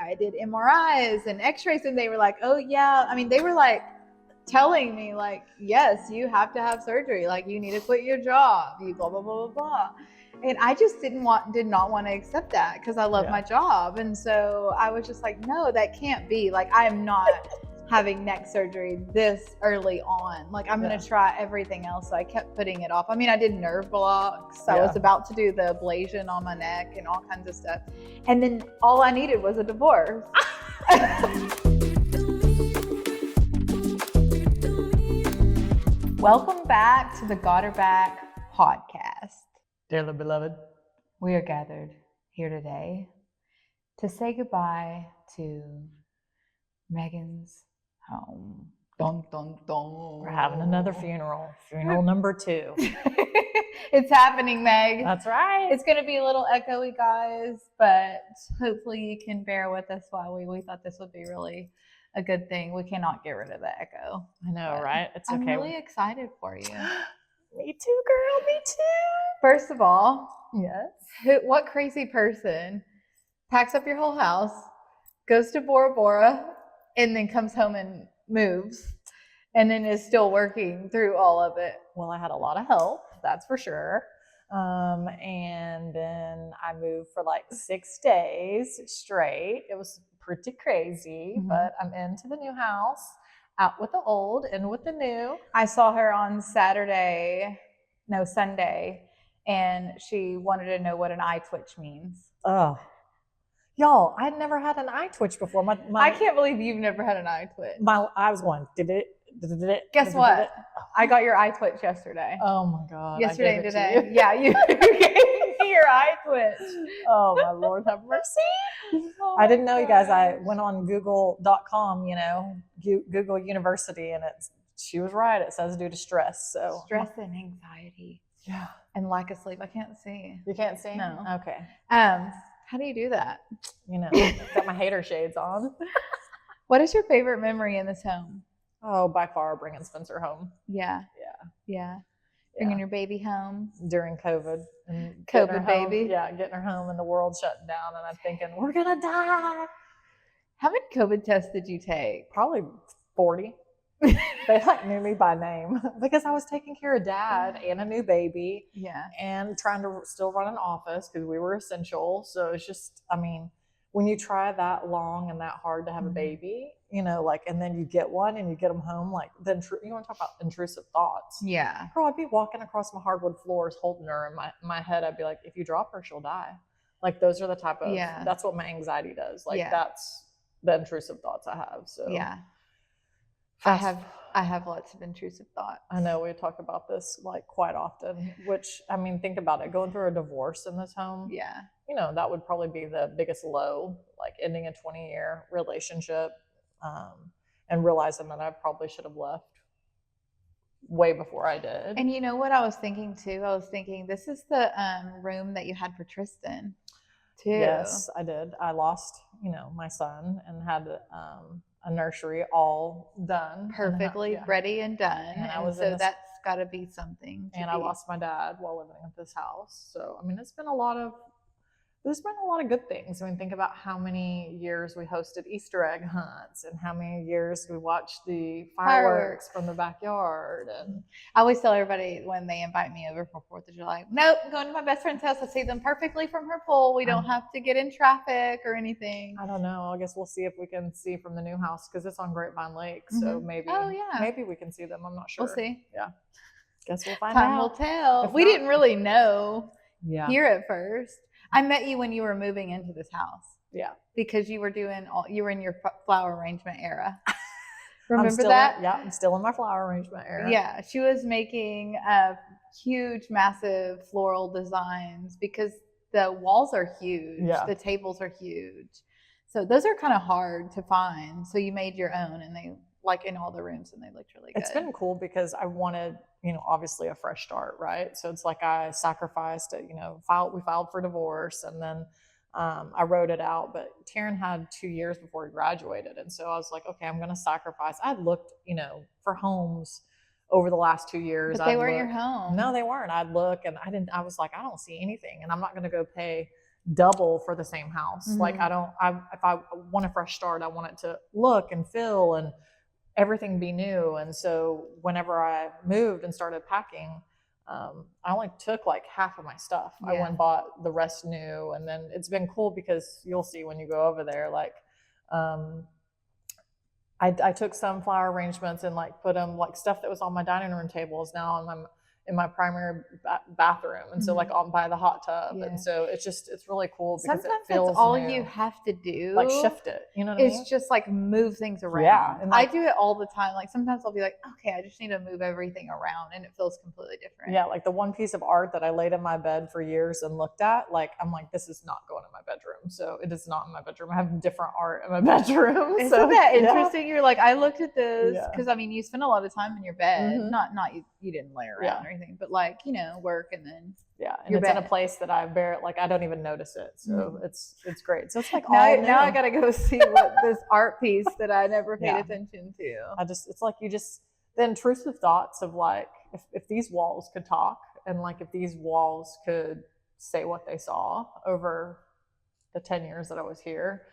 I did MRIs and x-rays, and they were like, oh yeah, I mean, they were like telling me like, yes, you have to have surgery, like you need to quit your job, you blah blah blah blah blah. And I just did not want to accept that because I love my job. And so I was just like, no, that can't be. Like, I am not having neck surgery this early on. Like, I'm going to try everything else. So I kept putting it off. I mean, I did nerve blocks. I was about to do the ablation on my neck and all kinds of stuff. And then all I needed was a divorce. Welcome back to the Got Her Back podcast. Dearly beloved, we are gathered here today to say goodbye to Megan's home. Dun, dun, dun. We're having another funeral number 2. It's happening, Meg. That's right. It's going to be a little echoey, guys, but hopefully you can bear with us while we thought this would be really a good thing. We cannot get rid of the echo. I know, right? It's okay. I'm really excited for you. Me too, girl. Me too. First of all, yes. What crazy person packs up your whole house, goes to Bora Bora, and then comes home and moves, and then is still working through all of it? Well, I had a lot of help, that's for sure. And then I moved for like 6 days straight. It was pretty crazy, but I'm into the new house. Out with the old, in with the new. I saw her on Sunday, and she wanted to know what an eye twitch means. Oh, y'all, I'd never had an eye twitch before. I can't believe you've never had an eye twitch. I was going, did it? Guess what? I got your eye twitch yesterday. Oh my God. Yesterday and today. Yeah, you gave me your eye twitch. Oh my Lord, have mercy. I didn't know, you guys. I went on google.com, Google University, and she was right. It says due to stress. So stress and anxiety. Yeah. And lack of sleep. I can't see. You can't see? No. Okay. How do you do that? Got my hater shades on. What is your favorite memory in this home? Oh, by far bringing Spencer home. Yeah. Bringing your baby home during COVID. And COVID baby. Yeah, getting her home and the world shutting down, and I'm thinking we're gonna die. How many COVID tests did you take? Probably 40. They knew me by name because I was taking care of Dad and a new baby. Yeah. And trying to still run an office because we were essential. So it's just, when you try that long and that hard to have a baby, and then you get one and you get them home, then you want to talk about intrusive thoughts. Yeah. Girl, I'd be walking across my hardwood floors holding her in my head. I'd be like, if you drop her, she'll die. Those are the type of, that's what my anxiety does. That's the intrusive thoughts I have. So yeah. I have lots of intrusive thoughts. I know we talk about this quite often, which, think about it, going through a divorce in this home. Yeah. That would probably be the biggest low, ending a 20-year relationship, and realizing that I probably should have left way before I did. And you know what I was thinking too? I was thinking this is the room that you had for Tristan too. Yes, I did. I lost, my son and had a nursery all done. Perfectly ready and done. And that's got to be something. I lost my dad while living at this house. So, there's been a lot of good things. Think about how many years we hosted Easter egg hunts and how many years we watched the fireworks from the backyard. And I always tell everybody when they invite me over for 4th of July, nope, I'm going to my best friend's house. I see them perfectly from her pool. We don't have to get in traffic or anything. I don't know. I guess we'll see if we can see from the new house because it's on Grapevine Lake. So maybe we can see them. I'm not sure. We'll see. Yeah. Guess we'll find out. Time will tell. We didn't really know here at first. I met you when you were moving into this house. Yeah. Because you were in your flower arrangement era. Remember that? I'm still in my flower arrangement era. Yeah. She was making huge, massive floral designs because the walls are huge. Yeah. The tables are huge. So those are kind of hard to find. So you made your own, and they in all the rooms, and they looked really good. It's been cool because I wanted, obviously a fresh start, right? So it's I sacrificed it, we filed for divorce, and then I wrote it out. But Taryn had 2 years before he graduated. And so I was like, okay, I'm going to sacrifice. I'd looked, for homes over the last 2 years. But they weren't your home. No, they weren't. I'd look and I was like, I don't see anything, and I'm not going to go pay double for the same house. Like if I want a fresh start, I want it to look and feel and everything be new. And so whenever I moved and started packing, I only took like half of my stuff. I went and bought the rest new. And then it's been cool because you'll see when you go over there, like, I took some flower arrangements and like put them, like stuff that was on my dining room table is now in my primary bathroom, and so like on by the hot tub, and so it's really cool because sometimes it feels that's all new. you have to do, like shift it, you know what I mean? It's just like move things around. Yeah, and like, I do it all the time. Like sometimes I'll be like, okay, I just need to move everything around, and it feels completely different. Yeah, like the one piece of art that I laid in my bed for years and looked at, like I'm like, this is not going in my bedroom. So it is not in my bedroom. I have different art in my bedroom. Isn't that interesting? You're like, I looked at this because I mean, you spend a lot of time in your bed. Not you didn't lay around or anything, but like, you know, work and then and it's in a place that I I don't even notice it. So it's great. So it's like now I gotta go see what this art piece that I never paid attention to. It's like the intrusive thoughts of like, if these walls could talk, and like if these walls could say what they saw over the 10 years that I was here,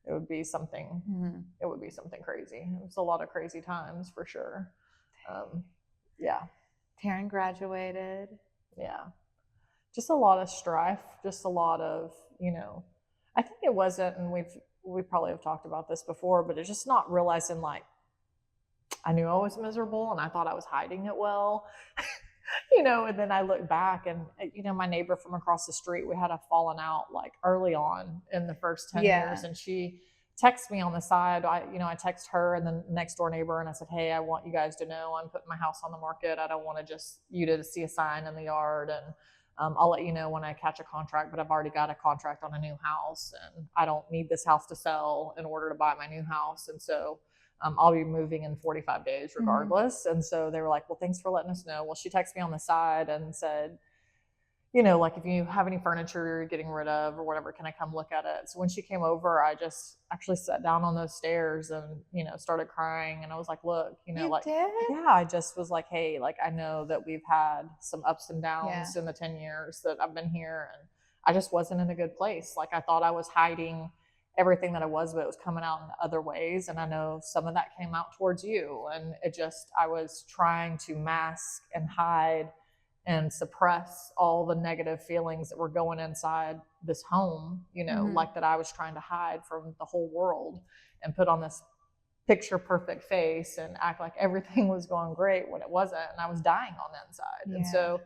it would be something. It would be something crazy. It was a lot of crazy times for sure. Taryn graduated. Just a lot of strife, just a lot of, you know, I think it wasn't, and we probably have talked about this before, but it's just not realizing, like, I knew I was miserable and I thought I was hiding it well, you know, and then I look back and, you know, my neighbor from across the street, we had a falling out like early on in the first 10 years, and she texted me on the side. I text her and the next door neighbor, and I said, hey, I want you guys to know I'm putting my house on the market. I don't want to just you to see a sign in the yard, and I'll let you know when I catch a contract, but I've already got a contract on a new house, and I don't need this house to sell in order to buy my new house. And so I'll be moving in 45 days regardless. And so they were like, well, thanks for letting us know. Well, she texted me on the side and said, you know, like, if you have any furniture you're getting rid of or whatever, can I come look at it? So when she came over, I just actually sat down on those stairs and, you know, started crying. And I was like, look, you know, I just was like, hey, like, I know that we've had some ups and downs in the 10 years that I've been here, and I just wasn't in a good place. Like, I thought I was hiding everything that I was, but it was coming out in other ways. And I know some of that came out towards you. And I was trying to mask and hide and suppress all the negative feelings that were going inside this home, you know, like that I was trying to hide from the whole world, and put on this picture perfect face and act like everything was going great when it wasn't. And I was dying on the inside. And so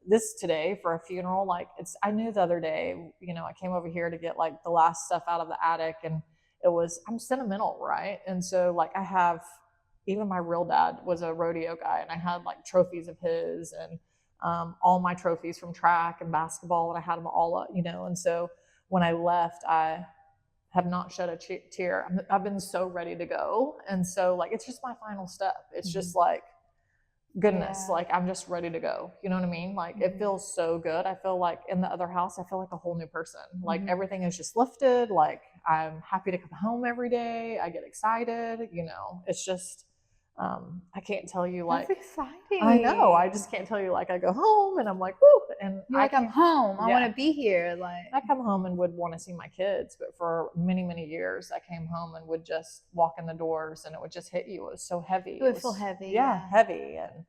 this today for a funeral, like, I knew the other day, you know, I came over here to get like the last stuff out of the attic, and I'm sentimental, right? And so like, I have, even my real dad was a rodeo guy, and I had like trophies of his, and all my trophies from track and basketball, and I had them all up, you know. And so when I left, I have not shed a tear. I've been so ready to go. And so like, it's just my final step. It's just like, goodness, like, I'm just ready to go. You know what I mean? Like, it feels so good. I feel like in the other house, I feel like a whole new person. Like, everything is just lifted. Like, I'm happy to come home every day. I get excited, you know. It's just, I can't tell you, like, that's exciting. I know. I just can't tell you, like, I go home and I'm like, whoop, and I'm home. I want to be here. Like, I come home and would want to see my kids, but for many, many years, I came home and would just walk in the doors, and it would just hit you. It was so heavy. It would feel heavy. Yeah, heavy. And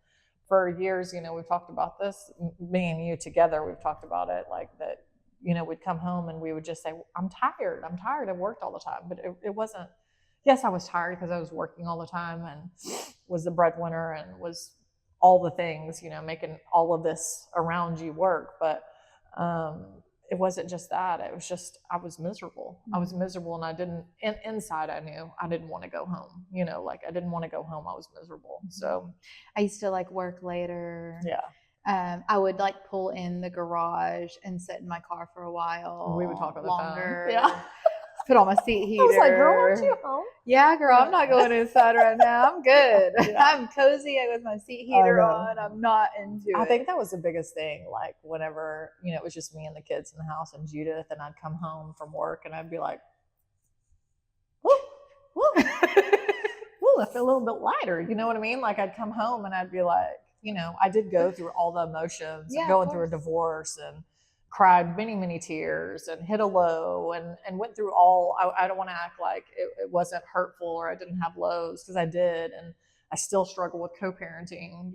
for years, you know, we've talked about this, me and you together. We've talked about it, like that. You know, we'd come home and we would just say, I'm tired. I've worked all the time, but it wasn't. Yes, I was tired because I was working all the time and was the breadwinner and was all the things, you know, making all of this around you work. But it wasn't just that. It was just, I was miserable. I was miserable, and inside I knew I didn't want to go home. You know, like, I didn't want to go home. I was miserable. So I used to like work later. Yeah. I would like pull in the garage and sit in my car for a while. We would talk on the longer. phone. Yeah. Put on my seat heater. I was like, girl, aren't you home? Yeah, girl, I'm not going inside right now. I'm good. I'm cozy with my seat heater on. I'm not into it. I think that was the biggest thing. Like, whenever, you know, it was just me and the kids in the house and Judith, and I'd come home from work and I'd be like, woo, woo, woo, I feel a little bit lighter. You know what I mean? Like, I'd come home and I'd be like, you know, I did go through all the emotions, going through a divorce and cried many tears and hit a low and went through all. I don't want to act like it wasn't hurtful or I didn't have lows, because I did. And I still struggle with co-parenting,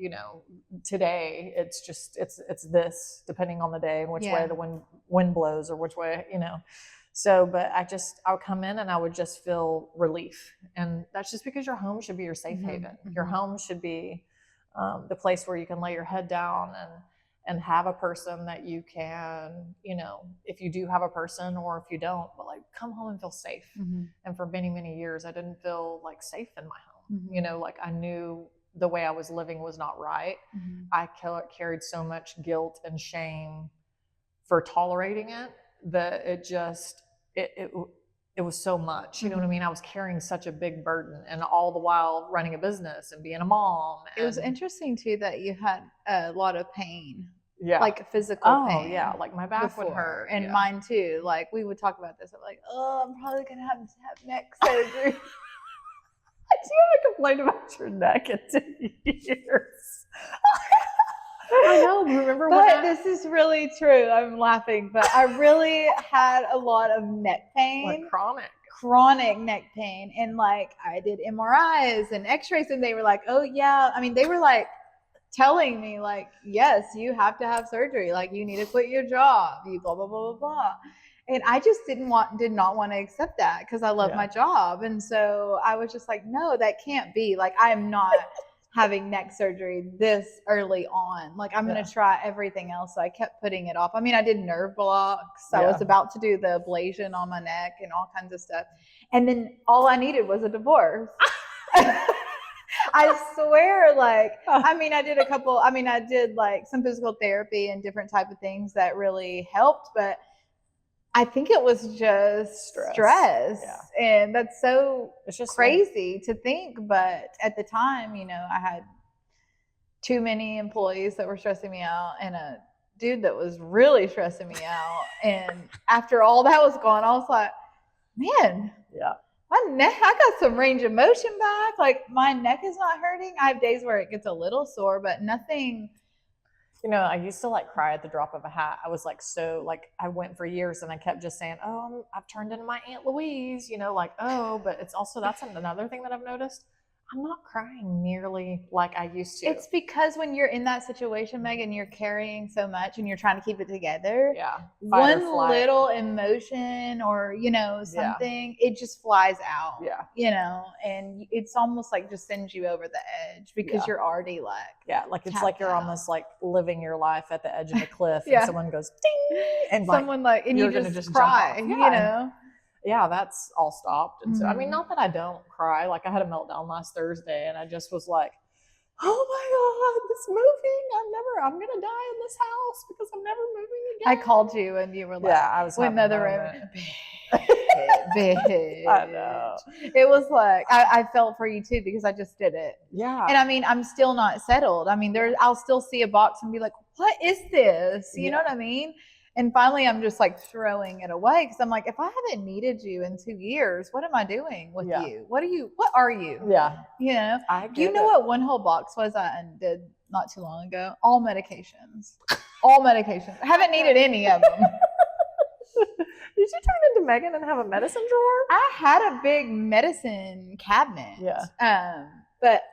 today. It's just it's this, depending on the day and which way the wind blows, or which way, so. But I would come in and I would just feel relief. And that's just because your home should be your safe haven. Your home should be the place where you can lay your head down and have a person that you can, if you do have a person, or if you don't, but like come home and feel safe. And for many years, I didn't feel like safe in my home. Like I knew the way I was living was not right. I carried so much guilt and shame for tolerating it, that it was so much, you know what I mean? I was carrying such a big burden, and all the while running a business and being a mom. It was interesting too that you had a lot of pain, yeah, like physical pain. Oh yeah, like my back would hurt, and mine too. Like we would talk about this. I'm like, oh, I'm probably gonna have to have neck surgery. You haven't complained about your neck in 10 years. I know. Remember but this is really true. I'm laughing, but I really had a lot of neck pain, like chronic neck pain, and like I did MRIs and X-rays, and they were like, "Oh yeah." I mean, they were like telling me like, "Yes, you have to have surgery. Like, you need to quit your job. You blah blah blah blah blah." And I just did not want to accept that, because I love my job, and so I was just like, "No, that can't be. Like, I am not." having neck surgery this early on. Like, I'm going to try everything else. So I kept putting it off. I mean, I did nerve blocks. I was about to do the ablation on my neck and all kinds of stuff. And then all I needed was a divorce. I swear, like, I mean, I did like some physical therapy and different type of things that really helped, but I think it was just stress. And that's it's just crazy to think. But at the time, I had too many employees that were stressing me out and a dude that was really stressing me out. And after all that was gone, I was like, man, my neck, I got some range of motion back. Like, my neck is not hurting. I have days where it gets a little sore, but nothing. I used to like cry at the drop of a hat. I was like, I went for years and I kept just saying, oh, I've turned into my Aunt Louise, but it's also, that's another thing that I've noticed. I'm not crying nearly like I used to. It's because when you're in that situation, Megan, you're carrying so much and you're trying to keep it together. One little emotion or, something, it just flies out. And it's almost like just sends you over the edge because you're already like. Like it's like you're almost like living your life at the edge of a cliff and someone goes ding and someone and you're you just cry, that's all stopped. And so, I mean, not that I don't cry. Like, I had a meltdown last Thursday and I just was like, oh my God, this moving, I'm going to die in this house because I'm never moving again. I called you and you were like, I was in another room. Bitch. I know. It was like, I felt for you too, because I just did it. And I mean, I'm still not settled. I mean, I'll still see a box and be like, what is this? You know what I mean? And finally, I'm just like throwing it away because I'm like, if I haven't needed you in 2 years, what am I doing with you? What are you? Do you know what one whole box was I undid not too long ago? All medications. I haven't needed any of them. Did you turn into Megan and have a medicine drawer? I had a big medicine cabinet. But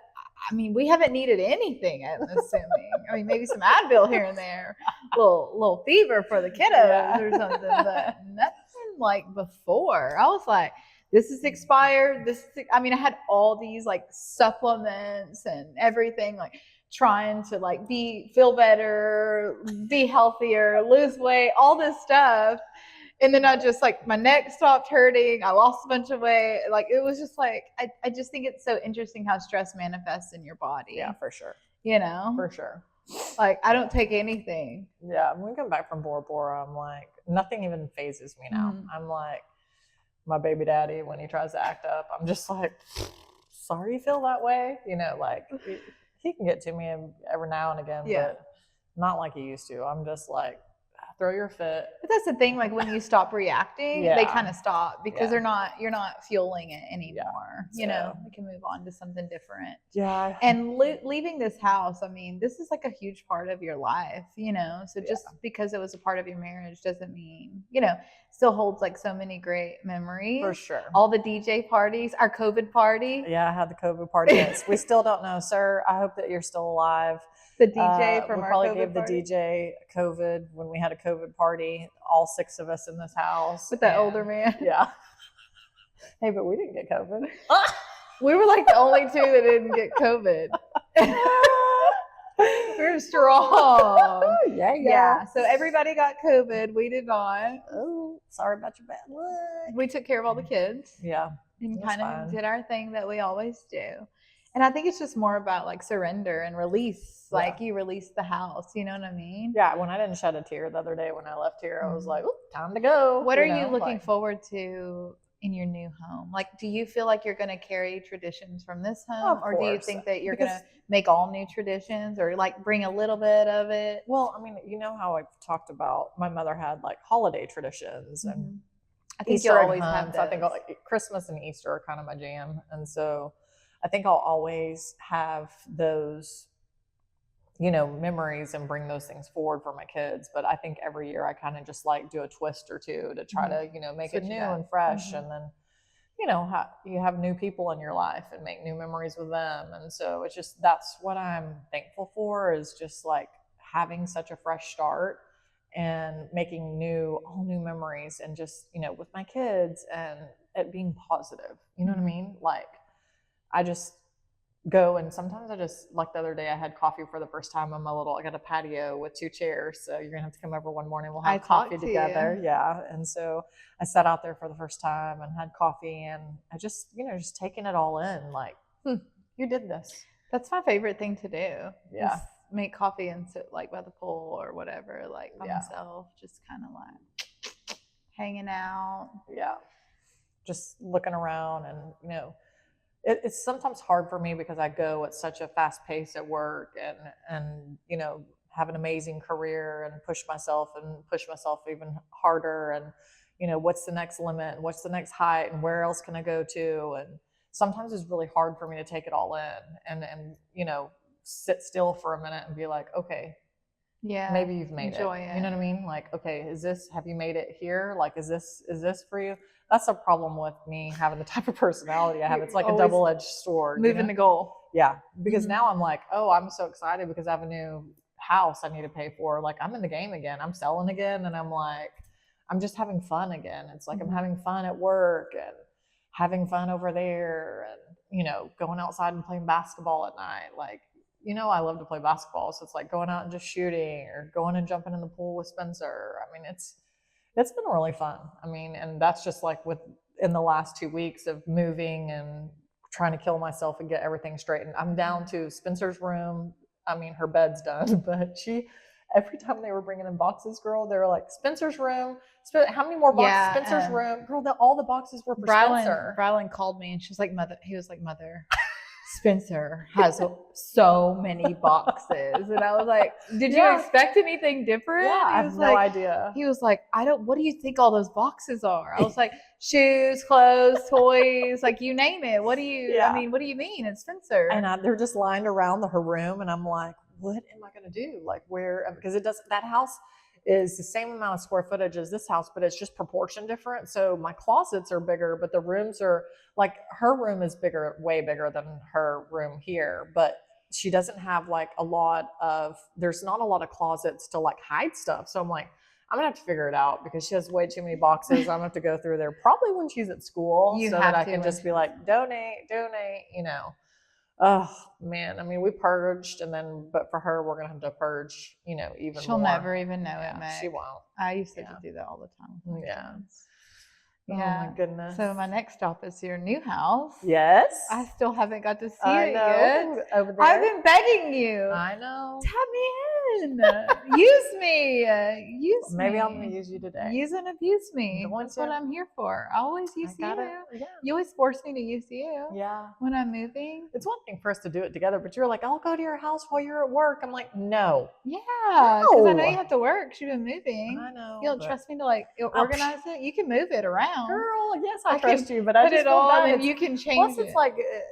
I mean, we haven't needed anything, I'm assuming. I mean, maybe some Advil here and there, little fever for the kiddos or something, but nothing like before. I was like, this is expired. I mean, I had all these like supplements and everything, like trying to like feel better, be healthier, lose weight, all this stuff. And then I just like, my neck stopped hurting. I lost a bunch of weight. Like, it was just like, I just think it's so interesting how stress manifests in your body. Yeah, for sure. For sure. Like, I don't take anything. Yeah. When we come back from Bora Bora, I'm like, nothing even phases me now. I'm like, my baby daddy, when he tries to act up, I'm just like, sorry you feel that way. Like, he can get to me every now and again, but not like he used to. I'm just like, throw your fit. But that's the thing, like when you stop reacting, they Yeah. kind of stop because Yeah. you're not fueling it anymore. You know, So- we can move on to something different. Yeah. And leaving this house, I mean, this is like a huge part of your life, you know. So just because it was a part of your marriage doesn't mean, you know, still holds like so many great memories. For sure. All the DJ parties, our COVID party. Yeah, I had the COVID party. Yes. We still don't know, sir. I hope that you're still alive. The DJ from we our probably COVID gave party. the DJ COVID when we had a COVID party, all 6 of us in this house. With that older man. Yeah. Hey, but we didn't get COVID. We were like the only 2 that didn't get COVID. We're strong. Yeah. So everybody got COVID. We did not. Oh, sorry about your bad luck. We took care of all the kids. Yeah. And kind of did our thing that we always do. And I think it's just more about like surrender and release. Like you release the house, you know what I mean? Yeah, when I didn't shed a tear the other day when I left here, I was like, oh, time to go. What are you looking forward to in your new home? Like, do you feel like you're going to carry traditions from this home? Or do you think that you're going to make all new traditions or like bring a little bit of it? Well, I mean, you know how I've talked about my mother had like holiday traditions and I think Easter you'll always egg have hunts. those. I think Christmas and Easter are kind of my jam. And so I think I'll always have those, you know, memories and bring those things forward for my kids. But I think every year I kind of just like do a twist or two to try to, you know, make it new and fresh. And then, you know, you have new people in your life and make new memories with them. And so it's just, that's what I'm thankful for, is just like having such a fresh start and making all new memories, and just, you know, with my kids, and it being positive, you know what I mean? Like I just go, and sometimes I just, like the other day I had coffee for the first time on I got a patio with 2 chairs, so you're gonna have to come over one morning, we'll have coffee together. Yeah. And so I sat out there for the first time and had coffee, and I just, you know, just taking it all in, like, you did this. That's my favorite thing to do. Yeah. Make coffee and sit like by the pool or whatever, like by myself, just kind of like hanging out. Yeah. Just looking around, and, you know, it's sometimes hard for me because I go at such a fast pace at work, and, you know, have an amazing career and push myself even harder. And, you know, what's the next limit and what's the next height and where else can I go to? And sometimes it's really hard for me to take it all in and, you know, sit still for a minute and be like, okay, maybe you've made it. You know what I mean? Like, okay, have you made it here? Like, is this for you? That's a problem with me having the type of personality I have. It's like a double-edged sword. Moving the goal. Yeah. Because now I'm like, oh, I'm so excited because I have a new house I need to pay for. Like, I'm in the game again. I'm selling again. And I'm like, I'm just having fun again. It's like I'm having fun at work and having fun over there, and, you know, going outside and playing basketball at night. Like, you know, I love to play basketball. So it's like going out and just shooting, or going and jumping in the pool with Spencer. I mean, it's been really fun. I mean, and that's just like in the last 2 weeks of moving and trying to kill myself and get everything straightened. I'm down to Spencer's room. I mean, her bed's done, but every time they were bringing in boxes, girl, they were like, Spencer's room. How many more boxes? Spencer's room. Girl, all the boxes were for Spencer. Brylan called me and she was like, he was like, Mother, Spencer has so many boxes. And I was like, did you expect anything different? Yeah, I have no idea. He was like, what do you think all those boxes are? I was like, shoes, clothes, toys, like you name it. What do you, I mean, what do you mean? It's Spencer. And they're just lined around her room. And I'm like, what am I going to do? Like, where, because that house is the same amount of square footage as this house, but it's just proportion different. So my closets are bigger, but the rooms are like, her room is bigger, way bigger than her room here, but she doesn't have like there's not a lot of closets to like hide stuff. So I'm like, I'm gonna have to figure it out because she has way too many boxes. I'm gonna have to go through there probably when she's at school so that I can just be like, donate, you know. Oh man, I mean, we purged, but for her, we're gonna have to purge, you know, even She'll more. never even know it, Meg. She won't. I used to do that all the time. Yeah. Yeah. Oh my goodness. So my next stop is your new house. Yes. I still haven't got to see it yet. Over there. I've been begging you. I know. Tap me Use me. Use Maybe me. I'm gonna use you today. Use and abuse me. Going That's what to. I'm here for. I always use I got you. it. Yeah. You always force me to use you Yeah. when I'm moving. It's one thing for us to do it together, but you're like, I'll go to your house while you're at work. I'm like, no. Yeah, because I know No. you have to work. You've been moving. I know. You don't but- trust me to like organize it. You can move it around. Girl, yes, I I trust can you, but I Put just it feel on, bad. and you can change Plus, it.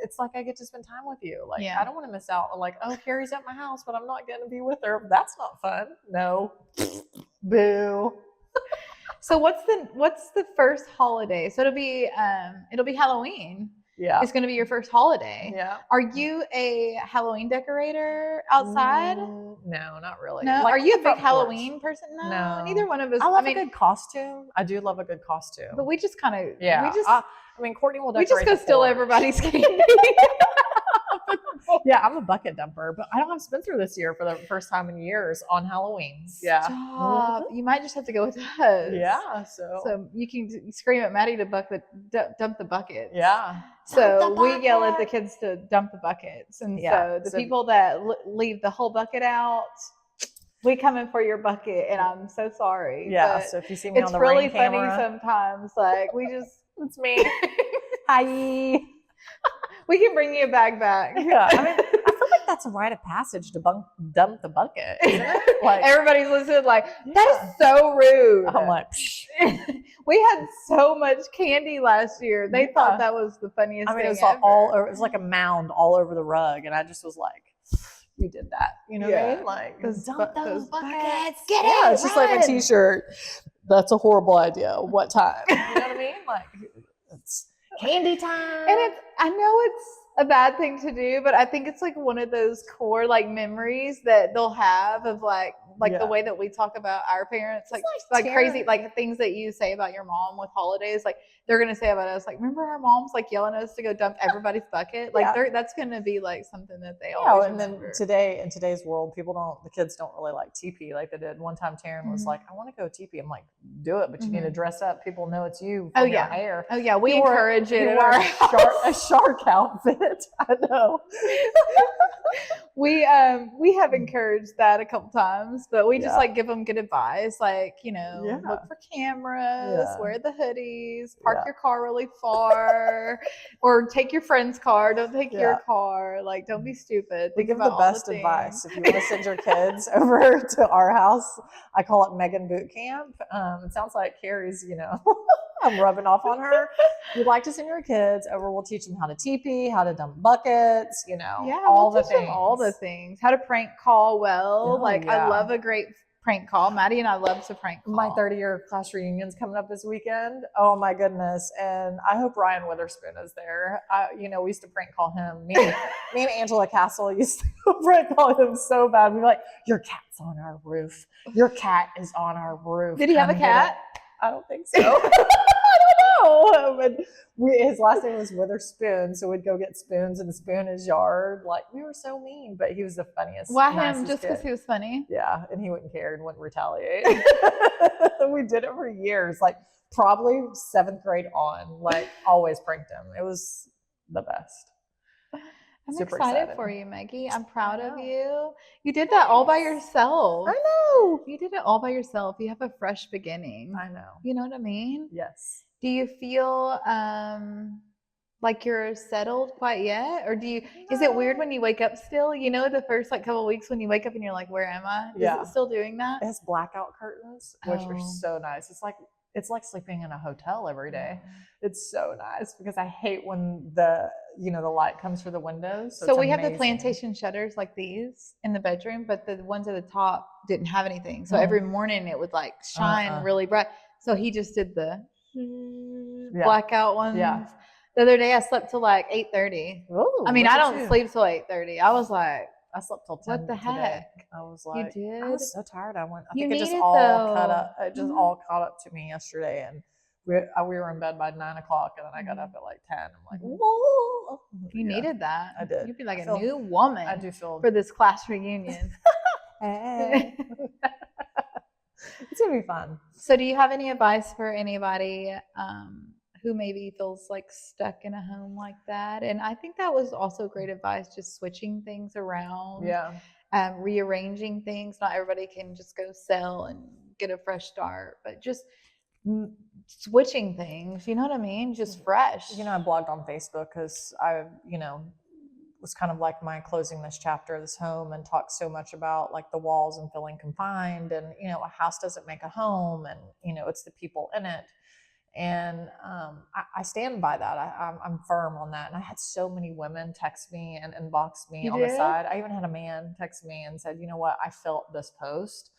it's like I get to spend time with you. Like, Yeah. I don't want to miss out. Like, oh, Carrie's at my house, but I'm not going to be with her. That's not fun. No. Boo. So what's the first holiday? So it'll be Halloween. Yeah. It's going to be your first holiday. Yeah. Are you a Halloween decorator outside? No, not really. No. Like, Are you a on the big front porch. Halloween person? No. Neither one of us. I love a good costume. I do love a good costume. But we just kind of I mean, Courtney will decorate. we just go the steal porch. everybody's candy. Yeah, I'm a bucket dumper, but I don't have Spencer this year for the first time in years on Halloween. Yeah. Stop. You might just have to go with us. Yeah. So you can scream at Maddie to dump the buckets. Yeah. So we yell at the kids to dump the buckets, and so the people that leave the whole bucket out, we come in for your bucket, and I'm so sorry. Yeah. but So if you see me on it's the really Ring funny camera, sometimes. Like we just, it's me. Hi. we can bring you a bag back. Yeah. I mean, I feel like that's a rite of passage to dump the bucket, isn't it? Like Everybody's listening, like that is so rude. I'm like, we had so much candy last year. They thought that was the funniest thing it was ever. it was like a mound all over the rug, and I just was like, you did that. You know what I mean? Like, dump those buckets. Get it. Yeah, it's just like a t-shirt. That's a horrible idea. What time? You know what I mean? Like, it's candy time. And I know it's a bad thing to do, but I think it's like one of those core like memories that they'll have of like the way that we talk about our parents, like crazy, like things that you say about your mom with holidays, like they're gonna say about us, like remember our moms like yelling at us to go dump everybody's bucket, like that's gonna be like something that they always remember. Then in today's world, the kids don't really like TP like they did. One time Taryn was like, I want to go TP. I'm like, do it, but you need to dress up. People know it's you from your hair. Oh yeah, we encourage it in our a shark outfit. I know. We have encouraged that a couple times, but we just like give them good advice, like look for cameras, wear the hoodies, park your car really far, or take your friend's car, don't take your car, like don't be stupid. We give the best advice. If you want to send your kids over to our house, I call it Megan Boot Camp. It sounds like Carrie's, I'm rubbing off on her. If you'd like to send your kids over, we'll teach them how to TP, how to dump buckets, all the things. How to prank call well. I love a great prank call. Maddie and I love to prank call. My 30-year class reunion's coming up this weekend. Oh my goodness. And I hope Ryan Witherspoon is there. We used to prank call him. Me and Angela Castle used to prank call him so bad. We'd be like, your cat's on our roof. Your cat is on our roof. Did he have a cat? I don't think so. I don't know. And his last name was Witherspoon, so we'd go get spoons and spoon his yard. Like, we were so mean, but he was the funniest. Why him? Just because he was funny? Yeah, and he wouldn't care and wouldn't retaliate. We did it for years, like probably 7th grade on. Like, always pranked him. It was the best. I'm super excited for you, Maggie. I'm proud of you. You did that all by yourself. I know. You did it all by yourself. You have a fresh beginning. I know. You know what I mean? Yes. Do you feel like you're settled quite yet? Or is it weird when you wake up still? The first couple of weeks when you wake up and you're like, where am I? Yeah. Is it still doing that? It has blackout curtains, which are so nice. It's like sleeping in a hotel every day. It's so nice because I hate when the light comes through the windows. So we have the plantation shutters like these in the bedroom, but the ones at the top didn't have anything. So every morning it would shine really bright. So he just did the blackout ones. Yeah. The other day I slept till 8:30. I mean, I don't sleep till 8:30. I was like, I slept till 10. What the heck? Today. I was like, you did? I was so tired. I think it just all caught up. It just all caught up to me yesterday, and we were in bed by 9 o'clock, and then I got up at 10. I'm like, whoa! You needed that. I did. You'd be like a new woman. I do feel for this class reunion. It's gonna be fun. So, do you have any advice for anybody who maybe feels stuck in a home like that? And I think that was also great advice, just switching things around. Yeah. rearranging things. Not everybody can just go sell and get a fresh start, but just switching things, you know what I mean? Just fresh. You know, I blogged on Facebook because I, was kind of like my closing this chapter of this home, and talked so much about like the walls and feeling confined, and a house doesn't make a home, and it's the people in it. And I stand by that. I'm firm on that. And I had so many women text me and inbox me on the side. I even had a man text me and said, you know what, I felt this post.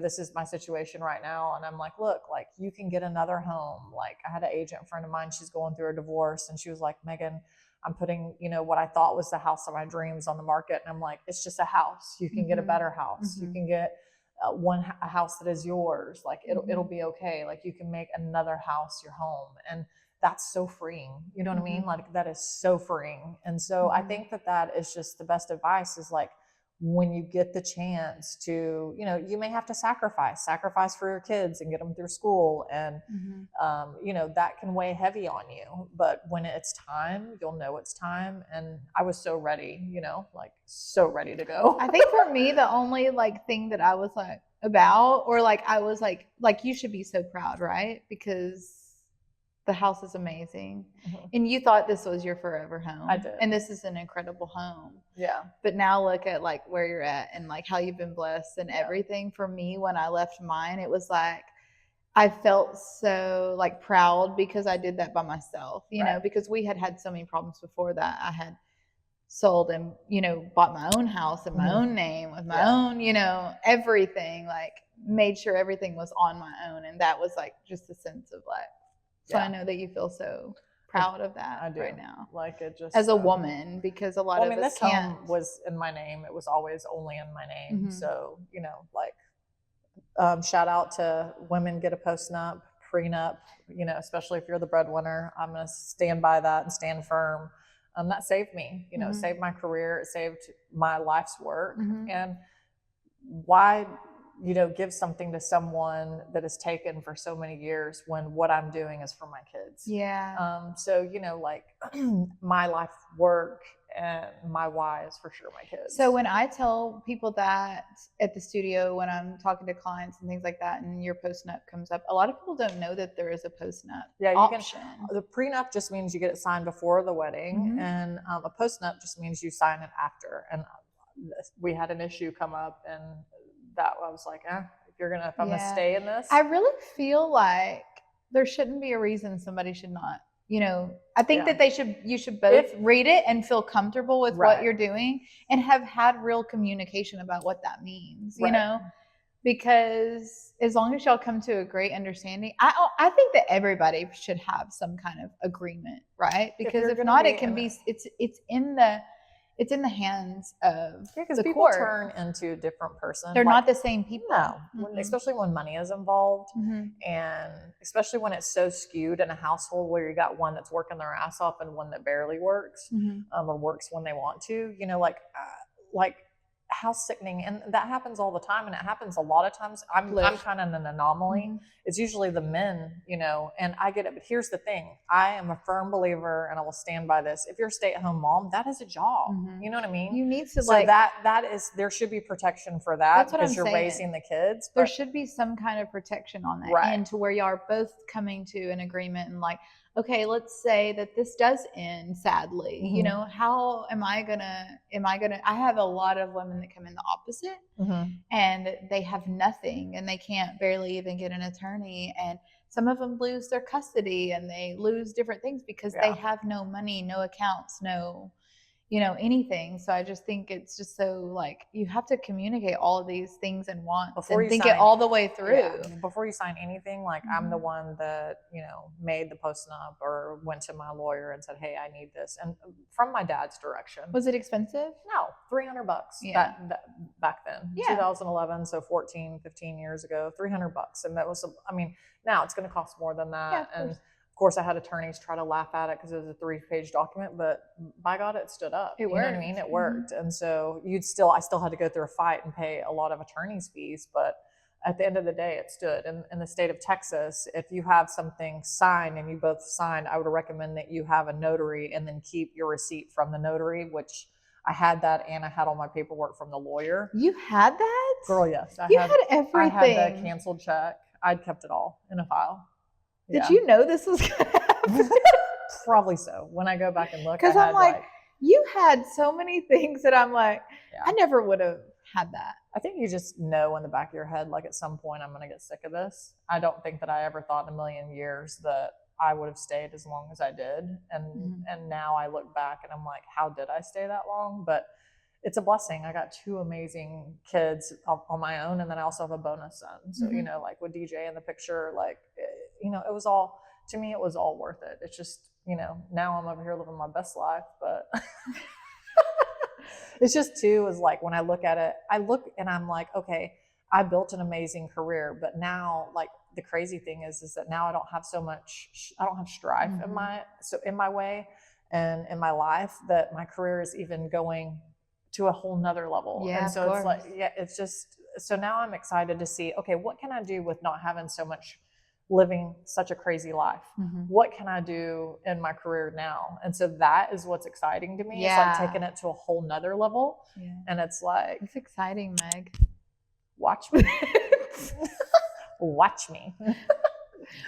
This is my situation right now. And I'm like, look, like you can get another home. Like I had an agent friend of mine, she's going through a divorce, and she was like, Megan, I'm putting, what I thought was the house of my dreams on the market. And I'm like, it's just a house. You can get a better house. You can get a house that is yours. Like it'll be okay. Like you can make another house your home. And that's so freeing. You know what I mean? Like that is so freeing. And so I think that is just the best advice, is like, when you get the chance to, you may have to sacrifice for your kids and get them through school. And, that can weigh heavy on you, but when it's time, you'll know it's time. And I was so ready, like so ready to go. I think for me, the only like thing that I was like about, or like, I was like, you should be so proud, right? Because the house is amazing. And you thought this was your forever home. I did. And this is an incredible home. Yeah. But now look at like where you're at and like how you've been blessed and everything. For me, when I left mine, it was like, I felt so like proud because I did that by myself, you know, because we had so many problems before that. I had sold and, bought my own house in my own name with my own, everything, like made sure everything was on my own. And that was like just a sense of like, so I know that you feel so proud of that right now. Like it just as a woman, because a lot of us can't. Home was in my name. It was always only in my name. So, shout out to women get a postnup, prenup, especially if you're the breadwinner. I'm going to stand by that and stand firm. That saved me, saved my career. It saved my life's work. And why, give something to someone that is taken for so many years when what I'm doing is for my kids. Yeah. So, like my life work and my why is for sure my kids. So when I tell people that at the studio, when I'm talking to clients and things like that, and your postnup comes up, a lot of people don't know that there is a postnup option. The prenup just means you get it signed before the wedding, and a postnup just means you sign it after. And we had an issue come up, and that I was like, if I'm gonna stay in this. I really feel like there shouldn't be a reason somebody should not. I think that you should both read it and feel comfortable with what you're doing and have had real communication about what that means, because as long as y'all come to a great understanding, I think that everybody should have some kind of agreement, right? Because if not, it can be, it's in the hands of the people court. Turn into a different person. They're not the same people. No, especially when money is involved, and especially when it's so skewed in a household where you got one that's working their ass off and one that barely works, or works when they want to. Like how sickening, and that happens all the time, and it happens a lot of times. I'm kind of an anomaly. It's usually the men, and I get it. But here's the thing: I am a firm believer, and I will stand by this. If you're a stay-at-home mom, that is a job. You know what I mean? You need to that is, there should be protection for that, because you're raising the kids. There should be some kind of protection on that end, to where you are both coming to an agreement and like, okay, let's say that this does end sadly. How am I gonna, I have a lot of women that come in the opposite, and they have nothing, and they can't barely even get an attorney. And some of them lose their custody, and they lose different things because they have no money, no accounts, no, anything. So I just think it's just so like, you have to communicate all of these things and wants and think it all the way through. Before you sign anything, like I'm the one that, made the postnup or went to my lawyer and said, hey, I need this. And from my dad's direction. Was it expensive? No, $300 back then, 2011. So 15 years ago, $300. And that was, now it's going to cost more than that. And of course, I had attorneys try to laugh at it because it was a 3-page document, but by God, it stood up. It worked. You know what I mean? It worked. And so I still had to go through a fight and pay a lot of attorney's fees, but at the end of the day, it stood. And in the state of Texas, if you have something signed and you both signed, I would recommend that you have a notary and then keep your receipt from the notary, which I had that, and I had all my paperwork from the lawyer. You had that? Girl, yes. You had everything. I had the canceled check. I'd kept it all in a file. Did you know this was going to happen? Probably so. When I go back and look, because I'm like, you had so many things that I'm like, I never would have had that. I think you just know in the back of your head, like at some point I'm going to get sick of this. I don't think that I ever thought in a million years that I would have stayed as long as I did. And now I look back and I'm like, how did I stay that long? But it's a blessing. I got 2 amazing kids on my own. And then I also have a bonus son. So, you know, like with DJ in the picture, like, you know, it was all, to me, it was all worth it. It's just, you know, now I'm over here living my best life, but it's just too, is like, when I look at it, I look and I'm like, okay, I built an amazing career, but now, like, the crazy thing is that now I don't have so much, I don't have strife in my way and in my life, that my career is even going to a whole nother level. Yeah, and so it's like, it's just, so now I'm excited to see, okay, what can I do with not having so much, living such a crazy life? What can I do in my career now? And so that is what's exciting to me. It's like taking it to a whole nother level. And it's like, it's exciting, Meg. Watch me. Watch me.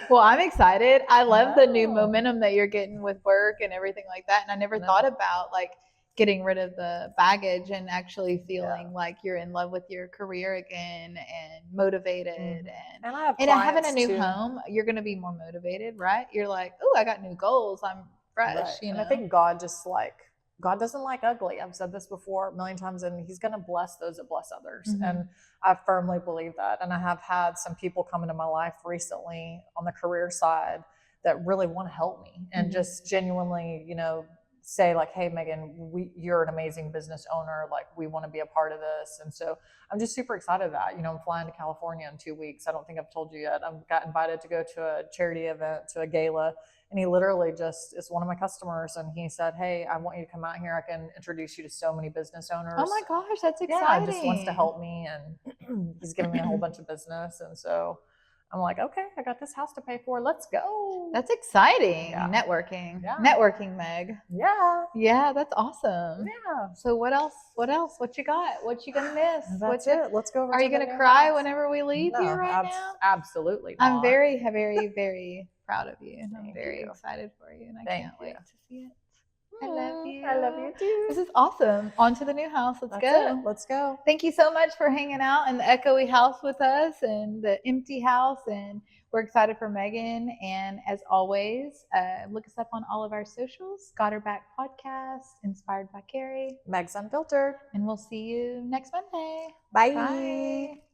Well, I'm excited. I love the new momentum that you're getting with work and everything like that. And I never thought about like getting rid of the baggage and actually feeling like you're in love with your career again and motivated. And having a new home, you're going to be more motivated, right? You're like, oh, I got new goals. I'm fresh. You know? And I think God doesn't like ugly. I've said this before a million times, and he's going to bless those that bless others. And I firmly believe that. And I have had some people come into my life recently on the career side that really want to help me and just genuinely, you know, say like, hey, Megan, you're an amazing business owner. Like, we want to be a part of this. And so I'm just super excited that, you know, I'm flying to California in 2 weeks. I don't think I've told you yet. I've got invited to go to a charity event, to a gala. And he literally just is one of my customers. And he said, hey, I want you to come out here. I can introduce you to so many business owners. Oh my gosh, that's exciting. Yeah, just wants to help me. And he's given me a whole bunch of business. And so I'm like, okay, I got this house to pay for. Let's go. That's exciting. Yeah. Networking. Yeah. Networking, Meg. Yeah. Yeah, that's awesome. Yeah. So what else? What you got? What you gonna miss? That's it. Let's go over. Are you gonna cry whenever we leave here right now? Absolutely not. I'm very, very, very proud of you. I'm very excited for you, and I can't wait to see it. I love you. I love you too. This is awesome. On to the new house. Let's go. Let's go. Thank you so much for hanging out in the echoey house with us and the empty house. And we're excited for Megan. And as always, look us up on all of our socials. Got Her Back Podcast, inspired by Carrie. Meg's Unfiltered. And we'll see you next Monday. Bye. Bye.